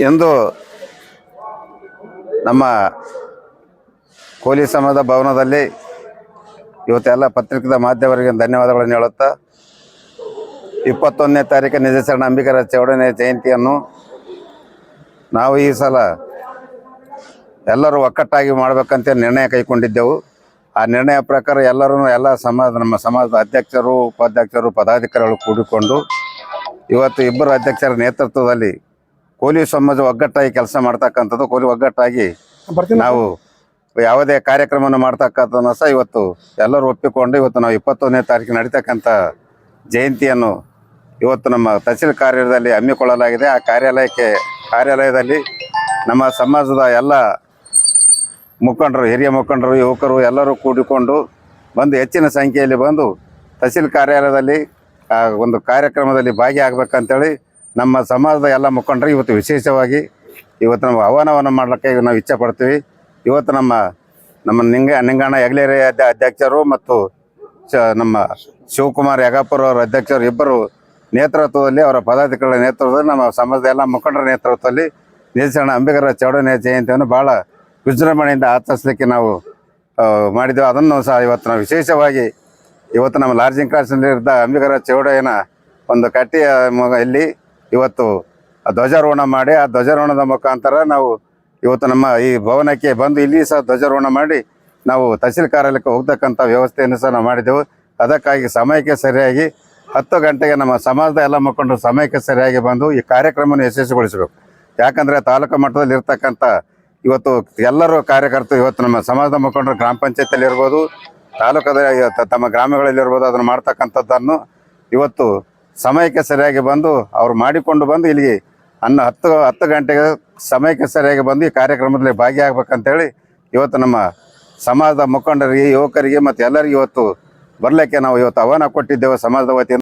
ಎಂದು ನಮ್ಮ ಕೋಲಿ ಸಮಾಜ ಭವನದಲ್ಲಿ ಇವತ್ತೆಲ್ಲ ಪತ್ರಿಕಾ ಮಾಧ್ಯಮರಿಗೆ ಧನ್ಯವಾದಗಳನ್ನು ಹೇಳುತ್ತಾ 21ನೇ ತಾರೀಕು ನಿಜಶರಣ ಅಂಬಿಗರ ಚೌಡಯ್ಯನ ಜಯಂತಿಯನ್ನು ನಾವು ಈ ಸಲ ಎಲ್ಲರೂ ಒಕ್ಕಟ್ಟಾಗಿ ಮಾಡಬೇಕಂತ ನಿರ್ಣಯ ಕೈಗೊಂಡಿದ್ದೆವು. ಆ ನಿರ್ಣಯ ಪ್ರಕಾರ ಎಲ್ಲರೂ ನಮ್ಮ ಸಮಾಜದ ಅಧ್ಯಕ್ಷರು, ಉಪಾಧ್ಯಕ್ಷರು, ಪದಾಧಿಕಾರಿಗಳು ಕೂಡಿಕೊಂಡು ಇವತ್ತು ಇಬ್ಬರು ಅಧ್ಯಕ್ಷರ ನೇತೃತ್ವದಲ್ಲಿ ಕೋಲಿ ಸಮಾಜ ಒಗ್ಗಟ್ಟಾಗಿ ಕೆಲಸ ಮಾಡ್ತಕ್ಕಂಥದ್ದು. ಕೋಲಿ ಒಗ್ಗಟ್ಟಾಗಿ ನಾವು ಯಾವುದೇ ಕಾರ್ಯಕ್ರಮವನ್ನು ಮಾಡ್ತಕ್ಕಂಥದ್ದನ್ನು ಸಹ ಇವತ್ತು ಎಲ್ಲರೂ ಒಪ್ಪಿಕೊಂಡು ಇವತ್ತು ನಾವು 21ನೇ ತಾರೀಕು ನಡೀತಕ್ಕಂಥ ಜಯಂತಿಯನ್ನು ಇವತ್ತು ನಮ್ಮ ತಹಸೀಲ್ ಕಾರ್ಯಾಲಯದಲ್ಲಿ ಹಮ್ಮಿಕೊಳ್ಳಲಾಗಿದೆ. ಆ ಕಾರ್ಯಾಲಯದಲ್ಲಿ ನಮ್ಮ ಸಮಾಜದ ಎಲ್ಲ ಮುಖಂಡರು, ಹಿರಿಯ ಮುಖಂಡರು, ಯುವಕರು ಎಲ್ಲರೂ ಕೂಡಿಕೊಂಡು ಬಂದು ಹೆಚ್ಚಿನ ಸಂಖ್ಯೆಯಲ್ಲಿ ಬಂದು ತಹಸೀಲ್ ಕಾರ್ಯಾಲಯದಲ್ಲಿ ಒಂದು ಕಾರ್ಯಕ್ರಮದಲ್ಲಿ ಭಾಗಿಯಾಗಬೇಕಂತೇಳಿ ನಮ್ಮ ಸಮಾಜದ ಎಲ್ಲ ಮುಖಂಡರು ಇವತ್ತು ವಿಶೇಷವಾಗಿ ಇವತ್ತು ನಾವು ಆಹ್ವಾನವನ್ನು ಮಾಡಲಿಕ್ಕೆ ನಾವು ಇಚ್ಛೆ ಪಡ್ತೀವಿ. ಇವತ್ತು ನಮ್ಮ ನಿಂಗಣ್ಣ ಹೆಗ್ಲೇರಿ ಅಧ್ಯಕ್ಷರು ಮತ್ತು ನಮ್ಮ ಶಿವಕುಮಾರ್ ಯಗಾಪುರ ಅವರ ಅಧ್ಯಕ್ಷರು ಇಬ್ಬರು ನೇತೃತ್ವದಲ್ಲಿ, ಅವರ ಪದಾಧಿಕಾರಿಗಳ ನೇತೃತ್ವದಲ್ಲಿ, ನಮ್ಮ ಸಮಾಜದ ಎಲ್ಲ ಮುಖಂಡರ ನೇತೃತ್ವದಲ್ಲಿ ನಿಜಶರಣ ಅಂಬಿಗರ ಚೌಡಯ್ಯನ ಜಯಂತಿಯನ್ನು ಭಾಳ ವಿಜೃಂಭಣೆಯಿಂದ ಆಚರಿಸಲಿಕ್ಕೆ ನಾವು ಮಾಡಿದ್ದೆವು. ಅದನ್ನು ಸಹ ಇವತ್ತು ನಾವು ವಿಶೇಷವಾಗಿ ಇವತ್ತು ನಮ್ಮ ಲಾರ್ಜಿಂಗ್ ಕ್ರಾಸ್ನಲ್ಲಿದ್ದ ಅಂಬಿಗರ ಚೌಡಯ್ಯನ ಒಂದು ಕಟ್ಟೆಯ ಇಲ್ಲಿ ಇವತ್ತು ಧ್ವಜಾರೋಹಣ ಮಾಡಿ, ಆ ಧ್ವಜಾರೋಹಣದ ಮುಖಾಂತರ ನಾವು ಇವತ್ತು ನಮ್ಮ ಈ ಭವನಕ್ಕೆ ಬಂದು ಇಲ್ಲಿ ಸಹ ಧ್ವಜಾರೋಹಣ ಮಾಡಿ ನಾವು ತಹಸೀಲ್ ಕಾರ್ಯಾಲಯಕ್ಕೆ ಹೋಗ್ತಕ್ಕಂಥ ವ್ಯವಸ್ಥೆಯನ್ನು ಸಹ ನಾವು ಮಾಡಿದ್ದೆವು. ಅದಕ್ಕಾಗಿ ಸಮಯಕ್ಕೆ ಸರಿಯಾಗಿ 10 ಗಂಟೆಗೆ ನಮ್ಮ ಸಮಾಜದ ಎಲ್ಲ ಮುಖಂಡರು ಸಮಯಕ್ಕೆ ಸರಿಯಾಗಿ ಬಂದು ಈ ಕಾರ್ಯಕ್ರಮವನ್ನು ಯಶಸ್ವಿಗೊಳಿಸಬೇಕು. ಯಾಕಂದರೆ ತಾಲೂಕು ಮಟ್ಟದಲ್ಲಿ ಇರ್ತಕ್ಕಂಥ ಇವತ್ತು ಎಲ್ಲರೂ ಕಾರ್ಯಕರ್ತರು ಇವತ್ತು ನಮ್ಮ ಸಮಾಜದ ಮುಖಂಡರು ಗ್ರಾಮ ಪಂಚಾಯತಿಯಲ್ಲಿ ಇರ್ಬೋದು, ತಾಲೂಕದ ತಮ್ಮ ಗ್ರಾಮಗಳಲ್ಲಿರ್ಬೋದು, ಅದನ್ನು ಮಾಡ್ತಕ್ಕಂಥದ್ದನ್ನು ಇವತ್ತು ಸಮಯಕ್ಕೆ ಸರಿಯಾಗಿ ಬಂದು ಅವರು ಮಾಡಿಕೊಂಡು ಬಂದು ಇಲ್ಲಿಗೆ 10 ಗಂಟೆಗೆ ಸಮಯಕ್ಕೆ ಸರಿಯಾಗಿ ಬಂದು ಈ ಕಾರ್ಯಕ್ರಮದಲ್ಲಿ ಭಾಗಿಯಾಗಬೇಕಂತೇಳಿ ಇವತ್ತು ನಮ್ಮ ಸಮಾಜದ ಮುಖಂಡರಿಗೆ, ಯುವಕರಿಗೆ ಮತ್ತು ಎಲ್ಲರಿಗೂ ಇವತ್ತು ಬರಲಿಕ್ಕೆ ನಾವು ಇವತ್ತು ಆಹ್ವಾನ ಕೊಟ್ಟಿದ್ದೇವೆ ಸಮಾಜದ ವತಿಯಿಂದ.